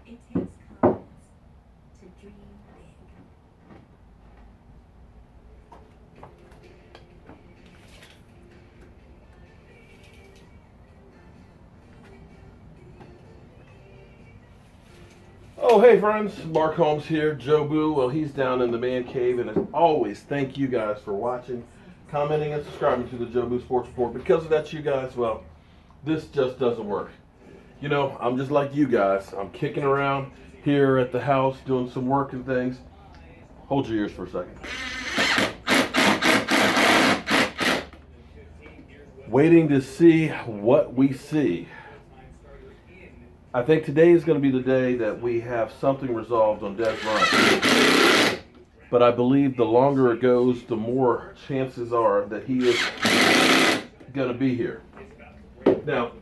It takes confidence to dream big. Oh, hey friends, Mark Holmes here, Joe Boo. Well, he's down in the man cave, and as always, thank you guys for watching, commenting, and subscribing to the Joe Boo Sports Report. Because of that, you guys, well, this just doesn't work. You know, I'm just like you guys. I'm kicking around here at the house, doing some work and things. Hold your ears for a second. Waiting to see what we see. I think today is going to be the day that we have something resolved on Dez Bryant. But I believe the longer it goes, the more chances are that he is going to be here. Now,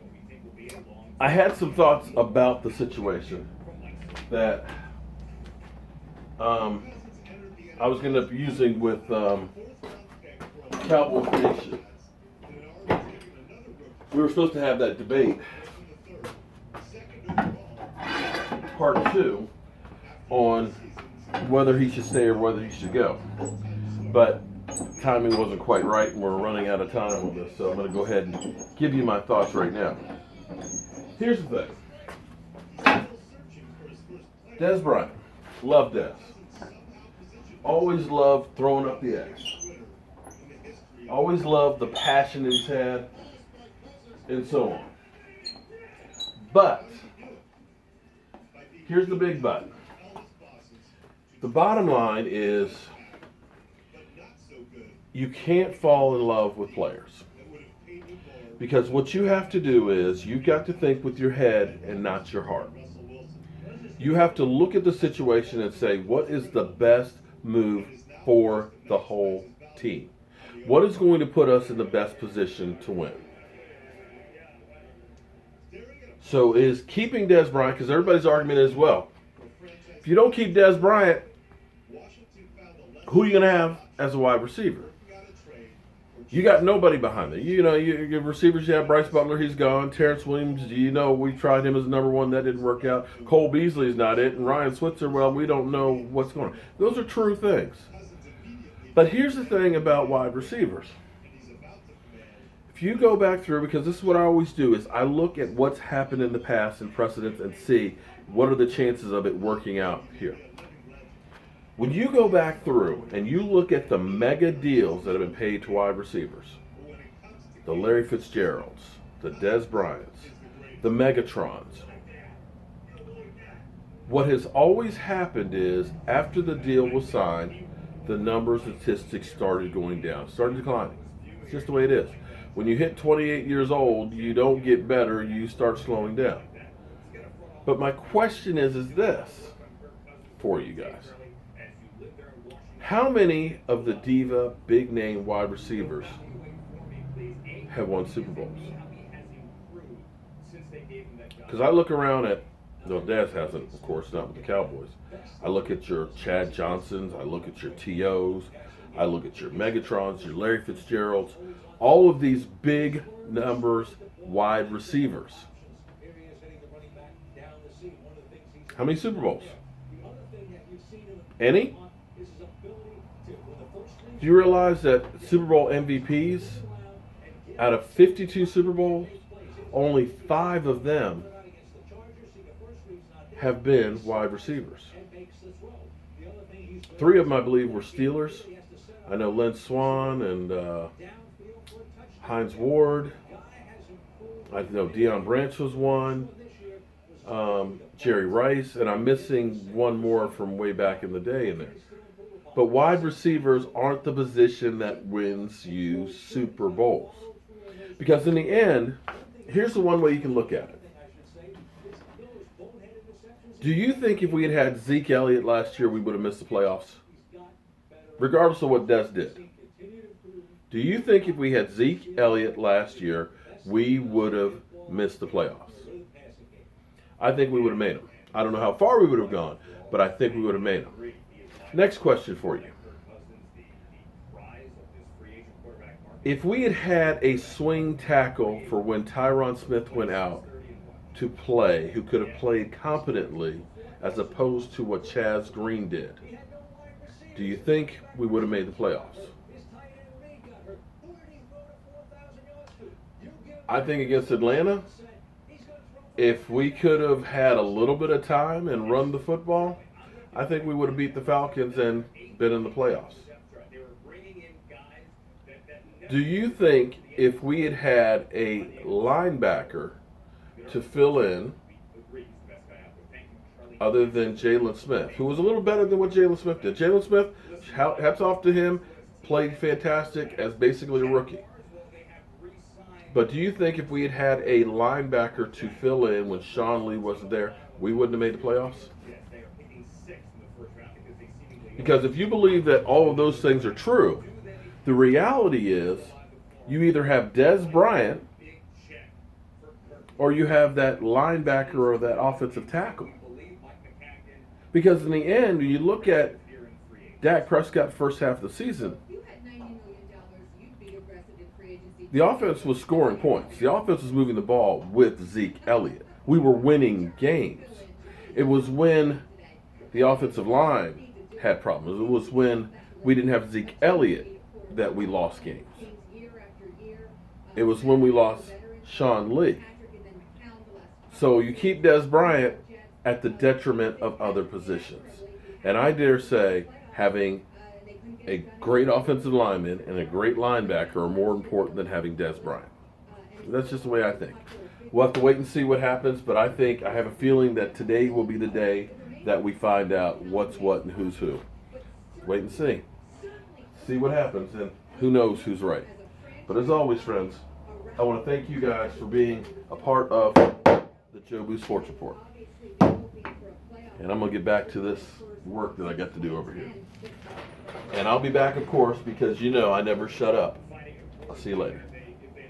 I had some thoughts about the situation that I was going to be using with Cowboy Nation. We were supposed to have that debate, part 2, on whether he should stay or whether he should go. But timing wasn't quite right, and we're running out of time on this, so I'm going to go ahead and give you my thoughts right now. Here's the thing. Dez Bryant. Love Dez. Always loved throwing up the X. Always loved the passion that he's had, and so on. But here's the big but. The bottom line is you can't fall in love with players. Because what you have to do is you've got to think with your head and not your heart. You have to look at the situation and say, what is the best move for the whole team? What is going to put us in the best position to win? So is keeping Dez Bryant, because everybody's argument is, well, if you don't keep Dez Bryant, who are you going to have as a wide receiver? You got nobody behind it. You know, your receivers, you have Bryce Butler, he's gone. Terrence Williams, you know, we tried him as number 1, that didn't work out. Cole Beasley's not it. And Ryan Switzer, well, we don't know what's going on. Those are true things. But here's the thing about wide receivers. If you go back through, because this is what I always do, is I look at what's happened in the past and precedents and see what are the chances of it working out here. When you go back through and you look at the mega deals that have been paid to wide receivers, the Larry Fitzgeralds, the Dez Bryants, the Megatrons, what has always happened is after the deal was signed, the numbers and statistics started going down, started declining. It's just the way it is. When you hit 28 years old, you don't get better, you start slowing down. But my question is this for you guys. How many of the diva, big-name wide receivers have won Super Bowls? Because I look around at, no, Dez hasn't, of course, not with the Cowboys. I look at your Chad Johnsons, I look at your T.O.s, I look at your Megatrons, your Larry Fitzgeralds, all of these big numbers wide receivers. How many Super Bowls? Any? Do you realize that Super Bowl MVPs, out of 52 Super Bowls, only 5 of them have been wide receivers? 3 of them, I believe, were Steelers. I know Lynn Swann and Hines Ward. I know Deion Branch was one. Jerry Rice, and I'm missing one more from way back in the day in there. But wide receivers aren't the position that wins you Super Bowls. Because in the end, here's the one way you can look at it. Do you think if we had had Zeke Elliott last year, we would have missed the playoffs? regardless of what Dez did. Do you think if we had Zeke Elliott last year, we would have missed the playoffs? I think we would have made them. I don't know how far we would have gone, but I think we would have made them. Next question for you. If we had had a swing tackle for when Tyron Smith went out to play, who could have played competently as opposed to what Chaz Green did, do you think we would have made the playoffs? I think against Atlanta, if we could have had a little bit of time and run the football, I think we would have beat the Falcons and been in the playoffs. Do you think if we had had a linebacker to fill in other than Jalen Smith, who was a little better than what Jalen Smith did? Jalen Smith, hats off to him, played fantastic as basically a rookie. But do you think if we had had a linebacker to fill in when Sean Lee wasn't there, we wouldn't have made the playoffs? Because if you believe that all of those things are true, the reality is you either have Dez Bryant or you have that linebacker or that offensive tackle. Because in the end, when you look at Dak Prescott first half of the season, the offense was scoring points. The offense was moving the ball with Zeke Elliott. We were winning games. It was when the offensive line had problems. It was when we didn't have Zeke Elliott that we lost games. It was when we lost Sean Lee. So you keep Dez Bryant at the detriment of other positions. And I dare say having a great offensive lineman and a great linebacker are more important than having Dez Bryant. That's just the way I think. We'll have to wait and see what happens, but I have a feeling that today will be the day that we find out what's what and who's who. Wait and see. See what happens, and who knows who's right. But as always, friends, I want to thank you guys for being a part of the Jobu Sports Report. And I'm going to get back to this work that I got to do over here. And I'll be back, of course, because you know I never shut up. I'll see you later.